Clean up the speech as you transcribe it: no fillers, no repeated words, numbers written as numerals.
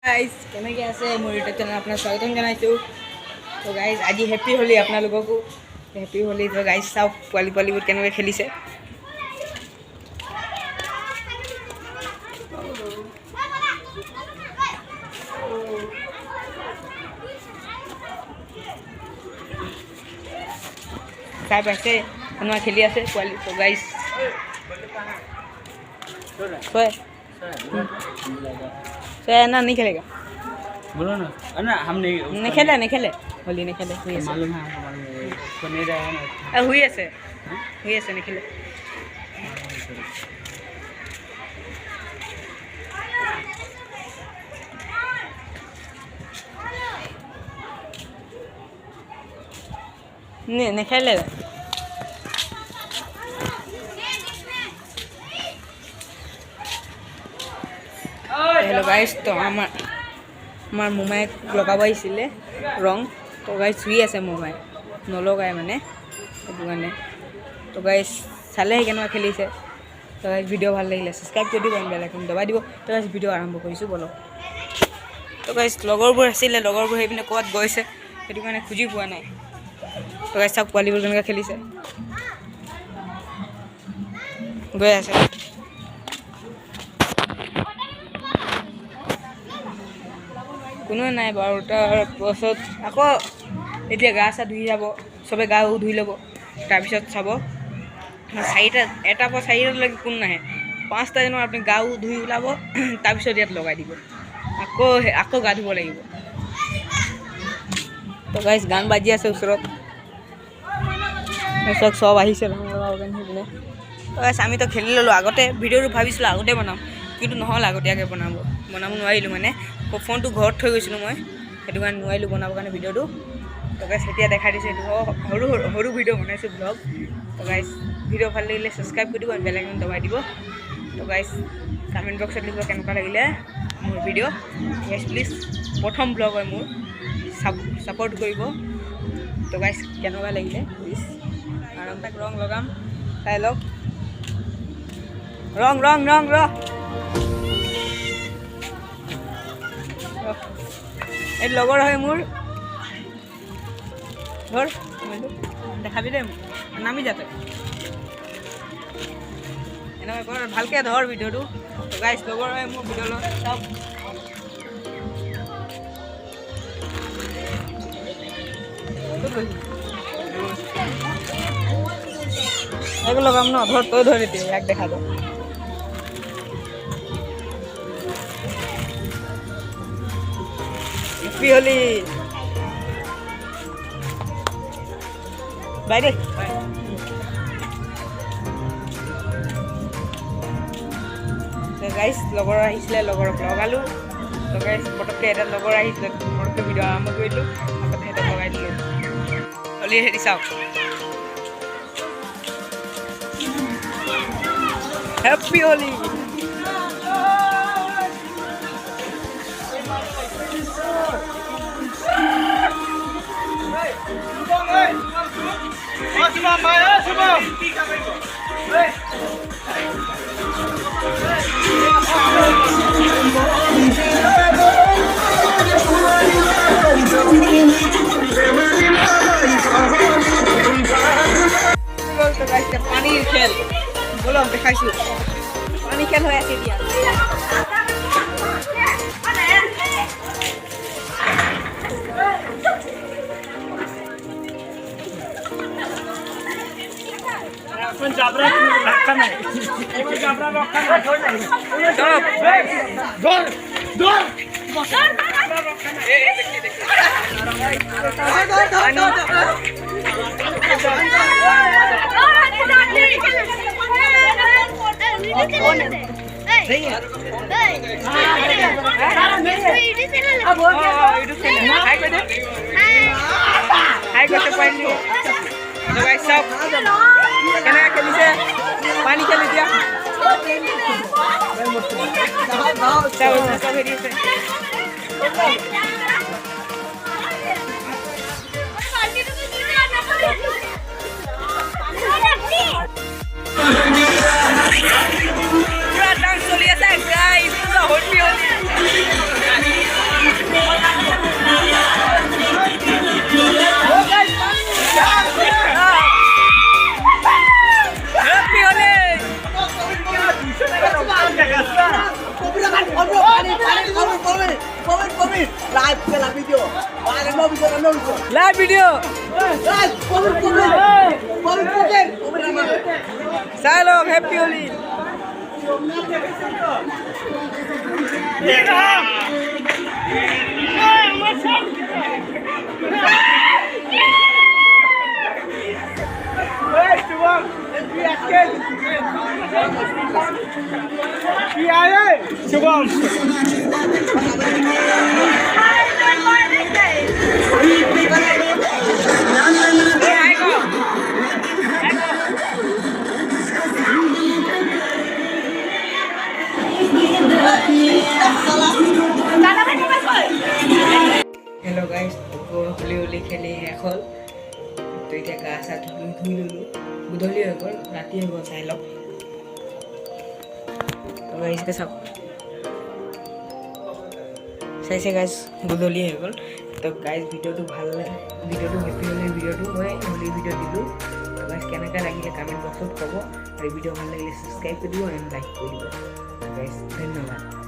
Guys কেনেকৈ আছে মোৰ ইউটিউব চেনেল আপোনাক স্বাগতম জনাইছোঁ। তো গাইজ আজি হেপী হোলী আপোনালোককো হেপী হোলী। তো গাইজ চাওক পোৱালিবোৰ কেনেকৈ খেলিছে। চাই পাইছে কোনোবা খেলি আছে পোৱালি। তো গাইজ ना नहीं खेलेगा बोलो ना ना हम नहीं नहीं खेले होली नहीं खेले मालूम है हमको मालूम है तो नहीं रहा है ना हुई ऐसे नहीं खेले। नहीं खेले। हेलो गाइस तो আমার মোমাই লগাব আহিছিলে ৰং। তো গাইজ চুই আছে মোমাই নলগাই মানে সেইটো কাৰণে। তো গাইজ চালে কেনেকুৱা খেলিছে। তো গাইজ ভিডিঅ' ভাল লাগিলে ছাবস্ক্ৰাইব কৰি দিব, বেল আইকন দবাই দিব। তো গাইজ ভিডিঅ' আৰম্ভ কৰিছোঁ বলক। তো গাইজ লগৰবোৰ আছিলে, লগৰবোৰ সেইপিনে ক'ৰবাত গৈছে সেইটো কাৰণে খুজি পোৱা নাই। তো গাইজ চাওক পোৱালিবোৰ কেনেকৈ খেলিছে, গৈ আছে। কোনো নাই বাৰু। তাৰপাছত আকৌ এতিয়া গা চা ধুই যাব, চবে গা ধুই ল'ব, তাৰপিছত চাব এটাৰ পৰা চাৰিটালৈকে কোনো নাহে। 5টা জানো আপুনি গা ধুই ওলাব, তাৰপিছত ইয়াত লগাই দিব, আকৌ গা ধুব লাগিব। তো গাইজ গান বাজি আছে ওচৰত, তাৰপিছত চব আহিছে সেইপিনে। তো গাইজ আমিতো খেলি ল'লোঁ আগতে। ভিডিঅ'টো ভাবিছিলোঁ আগতে বনাম, কিন্তু নহ'ল আগতীয়াকৈ বনাব নোৱাৰিলোঁ মানে। ফোনটো ঘৰত থৈ গৈছিলোঁ মই, সেইটো কাৰণে নোৱাৰিলোঁ বনাবৰ কাৰণে ভিডিঅ'টো। তো গাইজ এতিয়া দেখাই দিছোঁ, এইটো সৰু ভিডিঅ' বনাইছোঁ ব্লগ। তো গাইজ ভিডিঅ' ভাল লাগিলে ছাবস্ক্ৰাইব কৰি দিব, বেল আইকন দবাই দিব। তো গাইজ কমেণ্ট বক্সত লিখিব কেনেকুৱা লাগিলে মোৰ ভিডিঅ'। গাইজ প্লিজ প্ৰথম ব্লগ হয় মোৰ, ছাপোৰ্ট কৰিব। তো গাইজ কেনেকুৱা লাগিলে প্লিজ। আৰু তাক ৰং লগাম, চাই লওক। ৰং এই লগৰ হয় মোৰ। ধৰ দেখাবি দে, নামি যাতে এনেকুৱা কৰ, ভালকৈ ধৰ ভিডিঅ'টো। গাইজ লগৰ হয় মোৰ, ভিডিঅ' লগ চাওক। এইটো লগাম ন, ধৰ তই ধৰ এতিয়া ইয়াক দেখা দে। হেপী হোলী বাই দে। গাইজ লগৰ আহিছিলে, লগৰক লগালোঁ। তো গাইজ পটককৈ এটা লগৰ আহিছিলে, পটককৈ ভিডিঅ' আৰম্ভ কৰিলোঁ, আগতে সিহঁতক লগাই দিলোঁ। হোলী হেৰি চাওক, হেপী হোলী। পানীৰ খেল বলক দেখাইছোঁ, পানী খেল হৈ আছে এতিয়া। জাবরা রক্ষা নাই, জাবরা রক্ষা নাই, কেনেকৈ খেলিছে, পানী খেলি দিয়া চব হেৰি আছে। পুরা ডান্স চলি আছে গাইস, পুরা হলি হলি। লাইভ ভিডিও চাই লওক happy Holi Shubham hello' guys Holi Holi খেলি শেষ হ'ল তো এতিয়া গা চা ধুই ল'লোঁ গধূলি হৈ গ'ল ৰাতি হৈ গ'ল চাই লওক তো গাইজকে চাওক চাইছে গাইজ গধূলি হৈ গ'ল তো গাইজ ভিডিঅ'টো ভাল লাগে ভিডিঅ'টো হেপী হোলীৰ ভিডিঅ'টো মই হোলীৰ ভিডিঅ' দিলোঁ তো গাইজ কেনেকৈ লাগিলে কমেণ্ট বক্সত ক'ব আৰু ভিডিঅ' ভাল লাগিলে ছাবস্ক্ৰাইব কৰি দিব এণ্ড লাইক কৰি দিব গাইজ ধন্যবাদ